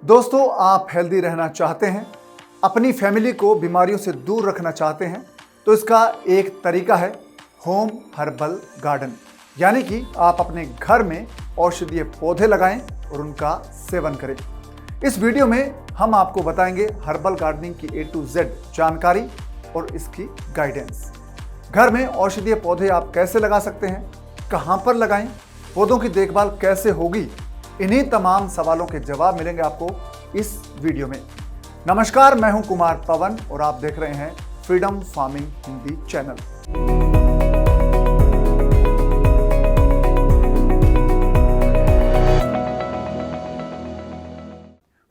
दोस्तों, आप हेल्दी रहना चाहते हैं, अपनी फैमिली को बीमारियों से दूर रखना चाहते हैं, तो इसका एक तरीका है होम हर्बल गार्डन। यानी कि आप अपने घर में औषधीय पौधे लगाएं और उनका सेवन करें। इस वीडियो में हम आपको बताएंगे हर्बल गार्डनिंग की A to Z जानकारी और इसकी गाइडेंस। घर में औषधीय पौधे आप कैसे लगा सकते हैं, कहां पर लगाएं, पौधों की देखभाल कैसे होगी, इन्हीं तमाम सवालों के जवाब मिलेंगे आपको इस वीडियो में। नमस्कार, मैं हूं कुमार पवन और आप देख रहे हैं freedom farming Hindi channel.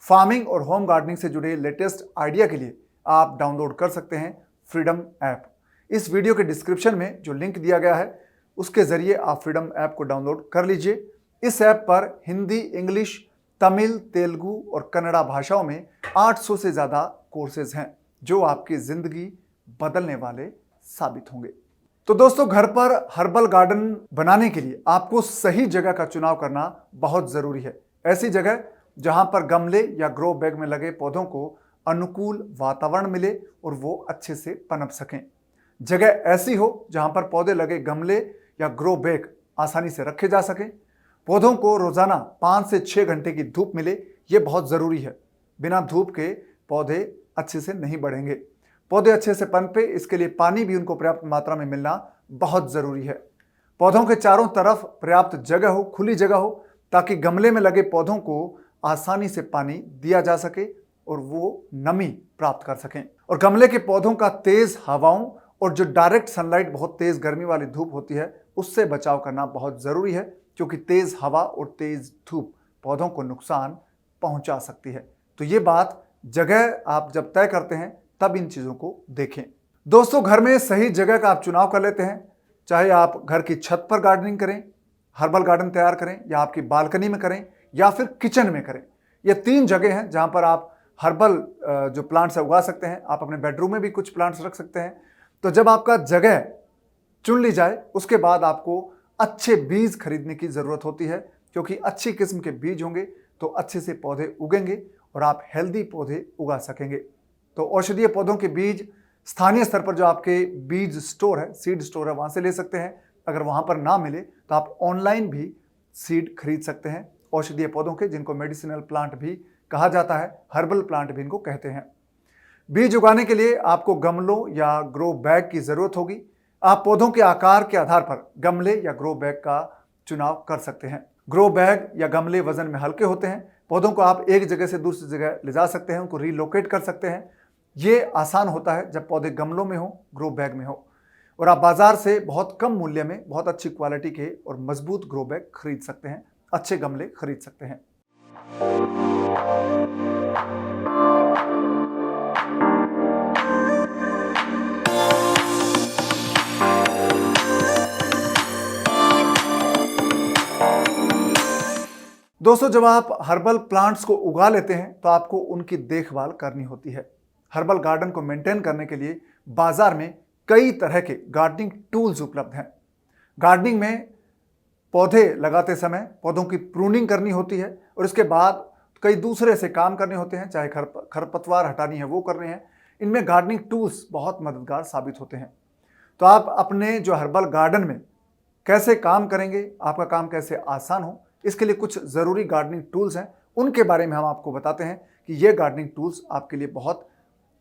Farming और होम गार्डनिंग से जुड़े लेटेस्ट आइडिया के लिए आप डाउनलोड कर सकते हैं फ्रीडम ऐप। इस वीडियो के डिस्क्रिप्शन में जो लिंक दिया गया है उसके जरिए आप फ्रीडम ऐप को डाउनलोड कर लीजिए। इस ऐप पर हिंदी, इंग्लिश, तमिल, तेलुगु और कन्नड़ा भाषाओं में 800 से ज़्यादा कोर्सेज हैं जो आपकी ज़िंदगी बदलने वाले साबित होंगे। तो दोस्तों, घर पर हर्बल गार्डन बनाने के लिए आपको सही जगह का चुनाव करना बहुत ज़रूरी है। ऐसी जगह जहां पर गमले या ग्रो बैग में लगे पौधों को अनुकूल वातावरण मिले और वो अच्छे से पनप सकें। जगह ऐसी हो जहां पर पौधे लगे गमले या ग्रो बैग आसानी से रखे जा सकें। पौधों को रोजाना 5 से 6 घंटे की धूप मिले, ये बहुत ज़रूरी है। बिना धूप के पौधे अच्छे से नहीं बढ़ेंगे। पौधे अच्छे से पनपे, इसके लिए पानी भी उनको पर्याप्त मात्रा में मिलना बहुत ज़रूरी है। पौधों के चारों तरफ पर्याप्त जगह हो, खुली जगह हो, ताकि गमले में लगे पौधों को आसानी से पानी दिया जा सके और वो नमी प्राप्त कर सकें। और गमले के पौधों का तेज हवाओं और जो डायरेक्ट सनलाइट, बहुत तेज गर्मी वाली धूप होती है, उससे बचाव करना बहुत ज़रूरी है, क्योंकि तेज हवा और तेज धूप पौधों को नुकसान पहुंचा सकती है। तो ये बात जगह आप जब तय करते हैं तब इन चीज़ों को देखें। दोस्तों, घर में सही जगह का आप चुनाव कर लेते हैं, चाहे आप घर की छत पर गार्डनिंग करें, हर्बल गार्डन तैयार करें, या आपकी बालकनी में करें, या फिर किचन में करें। ये 3 जगह हैं जहां पर आप हर्बल जो प्लांट्स है उगा सकते हैं। आप अपने बेडरूम में भी कुछ प्लांट्स रख सकते हैं। तो जब आपका जगह चुन ली जाए, उसके बाद आपको अच्छे बीज खरीदने की ज़रूरत होती है, क्योंकि अच्छी किस्म के बीज होंगे तो अच्छे से पौधे उगेंगे और आप हेल्दी पौधे उगा सकेंगे। तो औषधीय पौधों के बीज स्थानीय स्तर पर जो आपके बीज स्टोर है, सीड स्टोर है, वहाँ से ले सकते हैं। अगर वहाँ पर ना मिले तो आप ऑनलाइन भी सीड खरीद सकते हैं औषधीय पौधों के, जिनको मेडिसिनल प्लांट भी कहा जाता है, हर्बल प्लांट भी इनको कहते हैं। बीज उगाने के लिए आपको गमलों या ग्रो बैग की ज़रूरत होगी। आप पौधों के आकार के आधार पर गमले या ग्रो बैग का चुनाव कर सकते हैं। ग्रो बैग या गमले वजन में हल्के होते हैं। पौधों को आप एक जगह से दूसरी जगह ले जा सकते हैं, उनको रीलोकेट कर सकते हैं। ये आसान होता है जब पौधे गमलों में हो, ग्रो बैग में हो। और आप बाजार से बहुत कम मूल्य में बहुत अच्छी क्वालिटी के और मजबूत ग्रो बैग खरीद सकते हैं, अच्छे गमले खरीद सकते हैं। दोस्तों, जब आप हर्बल प्लांट्स को उगा लेते हैं तो आपको उनकी देखभाल करनी होती है। हर्बल गार्डन को मेंटेन करने के लिए बाजार में कई तरह के गार्डनिंग टूल्स उपलब्ध हैं। गार्डनिंग में पौधे लगाते समय पौधों की प्रूनिंग करनी होती है और इसके बाद कई दूसरे से काम करने होते हैं, चाहे खरपतवार हटानी है वो करने हैं। इनमें गार्डनिंग टूल्स बहुत मददगार साबित होते हैं। तो आप अपने जो हर्बल गार्डन में कैसे काम करेंगे, आपका काम कैसे आसान हो, इसके लिए कुछ ज़रूरी गार्डनिंग टूल्स हैं। उनके बारे में हम आपको बताते हैं कि ये गार्डनिंग टूल्स आपके लिए बहुत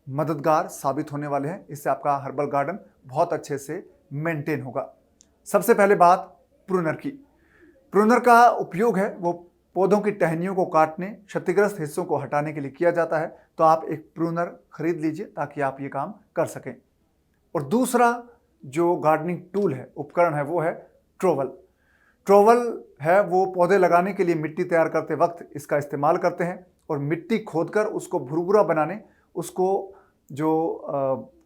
मददगार साबित होने वाले हैं। इससे आपका हर्बल गार्डन बहुत अच्छे से मेंटेन होगा। सबसे पहले बात प्रूनर की। प्रूनर का उपयोग है वो पौधों की टहनियों को काटने, क्षतिग्रस्त हिस्सों को हटाने के लिए किया जाता है। तो आप एक प्रूनर खरीद लीजिए ताकि आप ये काम कर सकें। और दूसरा जो गार्डनिंग टूल है, उपकरण है, वो है ट्रोवल। ट्रोवल है वो पौधे लगाने के लिए मिट्टी तैयार करते वक्त इसका इस्तेमाल करते हैं और मिट्टी खोदकर उसको भुरभुरा बनाने, उसको जो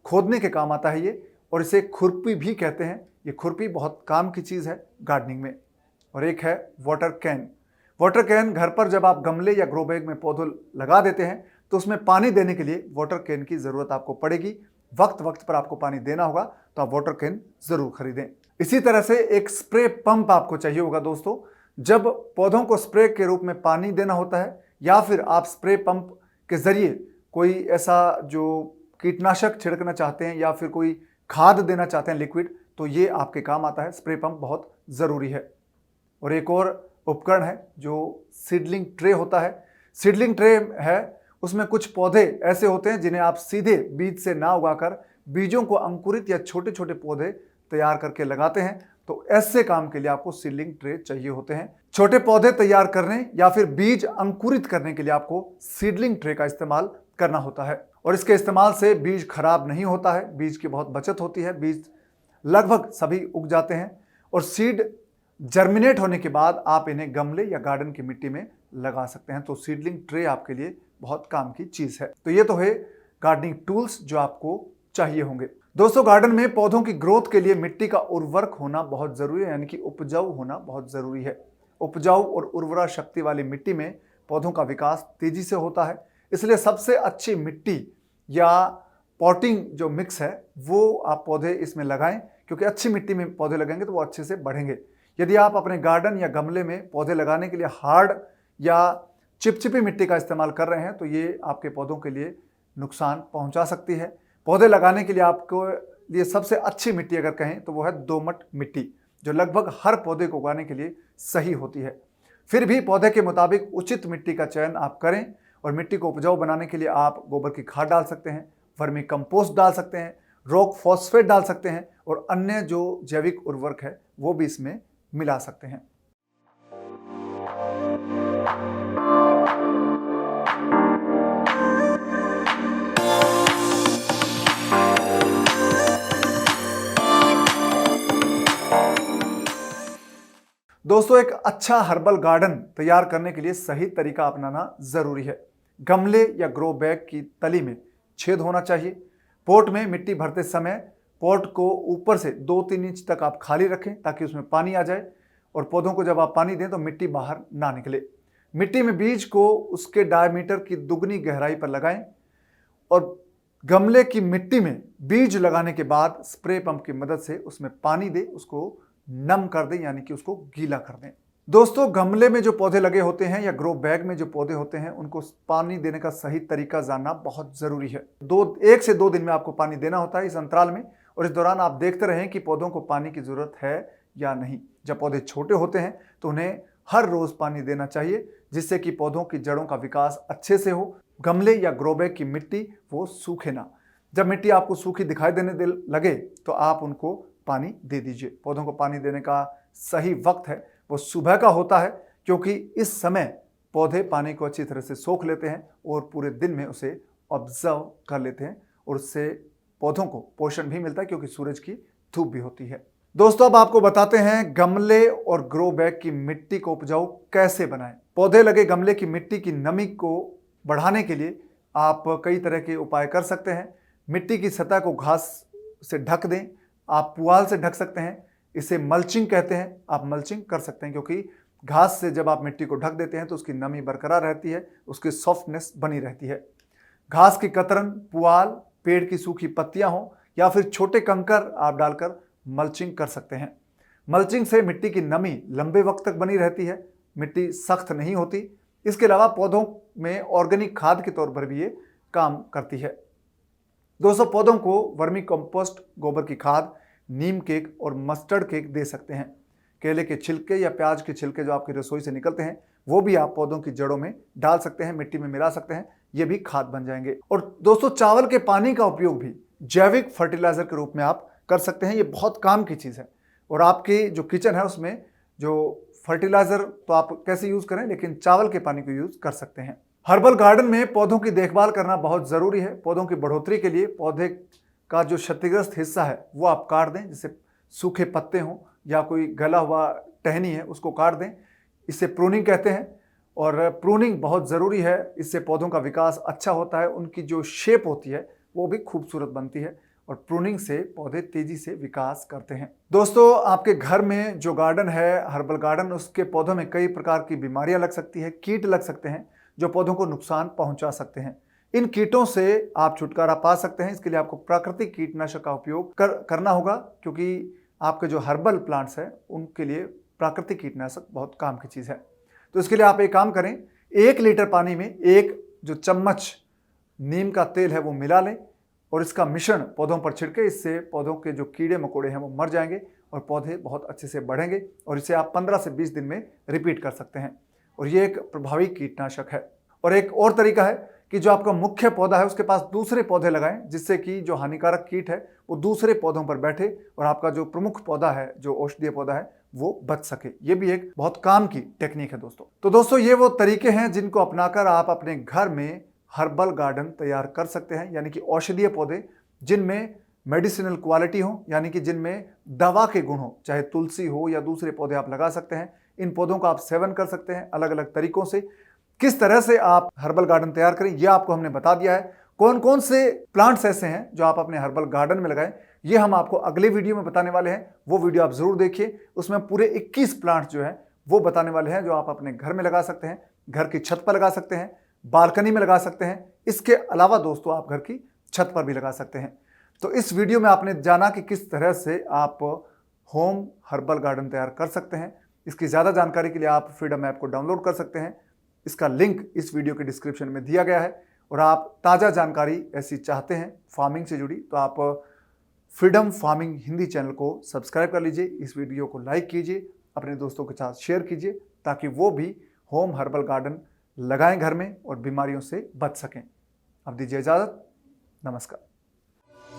खोदने के काम आता है ये, और इसे खुरपी भी कहते हैं। ये खुरपी बहुत काम की चीज़ है गार्डनिंग में। और एक है वाटर कैन। वाटर कैन, घर पर जब आप गमले या ग्रो बैग में पौधे लगा देते हैं तो उसमें पानी देने के लिए वाटर कैन की ज़रूरत आपको पड़ेगी। वक्त वक्त पर आपको पानी देना होगा, तो आप वाटर कैन ज़रूर खरीदें। इसी तरह से एक स्प्रे पंप आपको चाहिए होगा दोस्तों। जब पौधों को स्प्रे के रूप में पानी देना होता है या फिर आप स्प्रे पंप के ज़रिए कोई ऐसा जो कीटनाशक छिड़कना चाहते हैं या फिर कोई खाद देना चाहते हैं लिक्विड, तो ये आपके काम आता है। स्प्रे पंप बहुत ज़रूरी है। और एक और उपकरण है जो सीडलिंग ट्रे होता है। सीडलिंग ट्रे है, उसमें कुछ पौधे ऐसे होते हैं जिन्हें आप सीधे बीज से ना उगाकर बीजों को अंकुरित या छोटे छोटे पौधे तैयार करके लगाते हैं। तो ऐसे काम के लिए आपको सीडलिंग ट्रे चाहिए होते हैं। छोटे पौधे तैयार करने या फिर बीज अंकुरित करने के लिए आपको सीडलिंग ट्रे का इस्तेमाल करना होता है। और इसके इस्तेमाल से बीज खराब नहीं होता है, बीज की बहुत बचत होती है, बीज लगभग सभी उग जाते हैं। और सीड जर्मिनेट होने के बाद आप इन्हें गमले या गार्डन की मिट्टी में लगा सकते हैं। तो सीडलिंग ट्रे आपके लिए बहुत काम की चीज है। तो ये तो है गार्डनिंग टूल्स जो आपको चाहिए होंगे। दोस्तों, गार्डन में पौधों की ग्रोथ के लिए मिट्टी का उर्वरक होना बहुत जरूरी है, यानी कि उपजाऊ होना बहुत जरूरी है। उपजाऊ और उर्वरा शक्ति वाली मिट्टी में पौधों का विकास तेजी से होता है। इसलिए सबसे अच्छी मिट्टी या पॉटिंग जो मिक्स है वो आप पौधे इसमें लगाएं, क्योंकि अच्छी मिट्टी में पौधे लगेंगे तो वो अच्छे से बढ़ेंगे। यदि आप अपने गार्डन या गमले में पौधे लगाने के लिए हार्ड या चिपचिपी मिट्टी का इस्तेमाल कर रहे हैं तो ये आपके पौधों के लिए नुकसान पहुंचा सकती है। पौधे लगाने के लिए आपको लिए सबसे अच्छी मिट्टी अगर कहें तो वो है दोमट मिट्टी, जो लगभग हर पौधे को उगाने के लिए सही होती है। फिर भी पौधे के मुताबिक उचित मिट्टी का चयन आप करें। और मिट्टी को उपजाऊ बनाने के लिए आप गोबर की खाद डाल सकते हैं, वर्मी कंपोस्ट डाल सकते हैं, रॉक फॉस्फेट डाल सकते हैं और अन्य जो जैविक उर्वरक है वो भी इसमें मिला सकते हैं। दोस्तों, एक अच्छा हर्बल गार्डन तैयार करने के लिए सही तरीका अपनाना जरूरी है। गमले या ग्रो बैग की तली में छेद होना चाहिए। पोट में मिट्टी भरते समय पोट को ऊपर से 2-3 इंच तक आप खाली रखें ताकि उसमें पानी आ जाए। और पौधों को जब आप पानी दें तो मिट्टी बाहर ना निकले। मिट्टी में बीज को उसके डायमीटर की दुगनी गहराई पर लगाएं। और गमले की मिट्टी में बीज लगाने के बाद स्प्रे पंप की मदद से उसमें पानी दें, उसको नम कर दें, यानी कि उसको गीला कर दें। दोस्तों, गमले में जो पौधे लगे होते हैं या ग्रो बैग में जो पौधे होते हैं उनको पानी देने का सही तरीका जानना बहुत जरूरी है। 1 से 2 दिन में आपको पानी देना होता है इस अंतराल में। और इस दौरान आप देखते रहें कि पौधों को पानी की जरूरत है या नहीं। जब पौधे छोटे होते हैं तो उन्हें हर रोज पानी देना चाहिए, जिससे कि पौधों की जड़ों का विकास अच्छे से हो। गमले या ग्रो बैग की मिट्टी वो सूखे ना। जब मिट्टी आपको सूखी दिखाई देने लगे तो आप उनको पानी दे दीजिए। पौधों को पानी देने का सही वक्त है वो सुबह का होता है, क्योंकि इस समय पौधे पानी को अच्छी तरह से सोख लेते हैं और पूरे दिन में उसे ऑब्जर्व कर लेते हैं। और उससे पौधों को पोषण भी मिलता है, क्योंकि सूरज की धूप भी होती है। दोस्तों, अब आपको बताते हैं गमले और ग्रो बैग की मिट्टी को उपजाऊ कैसे बनाएं। पौधे लगे गमले की मिट्टी की नमी को बढ़ाने के लिए आप कई तरह के उपाय कर सकते हैं। मिट्टी की सतह को घास से ढक दें, आप पुआल से ढक सकते हैं, इसे मल्चिंग कहते हैं। आप मल्चिंग कर सकते हैं, क्योंकि घास से जब आप मिट्टी को ढक देते हैं तो उसकी नमी बरकरार रहती है, उसकी सॉफ्टनेस बनी रहती है। घास की कतरन, पुआल, पेड़ की सूखी पत्तियां हो या फिर छोटे कंकर आप डालकर मल्चिंग कर सकते हैं। मल्चिंग से मिट्टी की नमी लंबे वक्त तक बनी रहती है, मिट्टी सख्त नहीं होती। इसके अलावा पौधों में ऑर्गेनिक खाद के तौर पर भी ये काम करती है। दोस्तों, पौधों को वर्मी कंपोस्ट, गोबर की खाद, नीम केक और मस्टर्ड केक दे सकते हैं। केले के छिलके या प्याज के छिलके जो आपकी रसोई से निकलते हैं वो भी आप पौधों की जड़ों में डाल सकते हैं, मिट्टी में मिला सकते हैं, ये भी खाद बन जाएंगे। और दोस्तों, चावल के पानी का उपयोग भी जैविक फर्टिलाइजर के रूप में आप कर सकते हैं। ये बहुत काम की चीज़ है। और आपकी जो किचन है उसमें जो फर्टिलाइजर तो आप कैसे यूज़ करें, लेकिन चावल के पानी को यूज़ कर सकते हैं। हर्बल गार्डन में पौधों की देखभाल करना बहुत ज़रूरी है। पौधों की बढ़ोतरी के लिए पौधे का जो क्षतिग्रस्त हिस्सा है वो आप काट दें, जैसे सूखे पत्ते हों या कोई गला हुआ टहनी है उसको काट दें। इसे प्रूनिंग कहते हैं। और प्रूनिंग बहुत ज़रूरी है, इससे पौधों का विकास अच्छा होता है, उनकी जो शेप होती है वो भी खूबसूरत बनती है। और प्रूनिंग से पौधे तेजी से विकास करते हैं। दोस्तों, आपके घर में जो गार्डन है, हर्बल गार्डन, उसके पौधों में कई प्रकार की बीमारियां लग सकती है, कीट लग सकते हैं जो पौधों को नुकसान पहुंचा सकते हैं। इन कीटों से आप छुटकारा पा सकते हैं। इसके लिए आपको प्राकृतिक कीटनाशक का उपयोग करना होगा, क्योंकि आपके जो हर्बल प्लांट्स हैं उनके लिए प्राकृतिक कीटनाशक बहुत काम की चीज़ है। तो इसके लिए आप एक काम करें 1 लीटर पानी में 1 जो चम्मच नीम का तेल है वो मिला लें और इसका मिश्रण पौधों पर छिड़के। इससे पौधों के जो कीड़े मकोड़े हैं वो मर जाएंगे और पौधे बहुत अच्छे से बढ़ेंगे और इसे आप 15 से 20 दिन में रिपीट कर सकते हैं और ये एक प्रभावी कीटनाशक है। और एक और तरीका है कि जो आपका मुख्य पौधा है उसके पास दूसरे पौधे लगाएं, जिससे कि जो हानिकारक कीट है वो दूसरे पौधों पर बैठे और आपका जो प्रमुख पौधा है, जो औषधीय पौधा है, वो बच सके। ये भी एक बहुत काम की टेक्निक है दोस्तों। तो दोस्तों ये वो तरीके हैं जिनको अपनाकर आप अपने घर में हर्बल गार्डन तैयार कर सकते हैं, यानी कि औषधीय पौधे जिनमें मेडिसिनल क्वालिटी हो, यानी कि जिनमें दवा के गुण हो, चाहे तुलसी हो या दूसरे पौधे आप लगा सकते हैं। इन पौधों का आप सेवन कर सकते हैं अलग अलग तरीकों से। किस तरह से आप हर्बल गार्डन तैयार करें ये आपको हमने बता दिया है। कौन कौन से प्लांट्स ऐसे हैं जो आप अपने हर्बल गार्डन में लगाएं ये हम आपको अगले वीडियो में बताने वाले हैं। वो वीडियो आप जरूर देखिए, उसमें पूरे 21 प्लांट जो है वो बताने वाले हैं जो आप अपने घर में लगा सकते हैं, घर की छत पर लगा सकते हैं, बालकनी में लगा सकते हैं। इसके अलावा दोस्तों आप घर की छत पर भी लगा सकते हैं। तो इस वीडियो में आपने जाना कि किस तरह से आप होम हर्बल गार्डन तैयार कर सकते हैं। इसकी ज़्यादा जानकारी के लिए आप फ्रीडम ऐप को डाउनलोड कर सकते हैं। इसका लिंक इस वीडियो के डिस्क्रिप्शन में दिया गया है। और आप ताज़ा जानकारी ऐसी चाहते हैं फार्मिंग से जुड़ी तो आप फ्रीडम फार्मिंग हिंदी चैनल को सब्सक्राइब कर लीजिए, इस वीडियो को लाइक कीजिए, अपने दोस्तों के साथ शेयर कीजिए ताकि वो भी होम हर्बल गार्डन लगाएं घर में और बीमारियों से बच सकें। अब दीजिए इजाज़त, नमस्कार।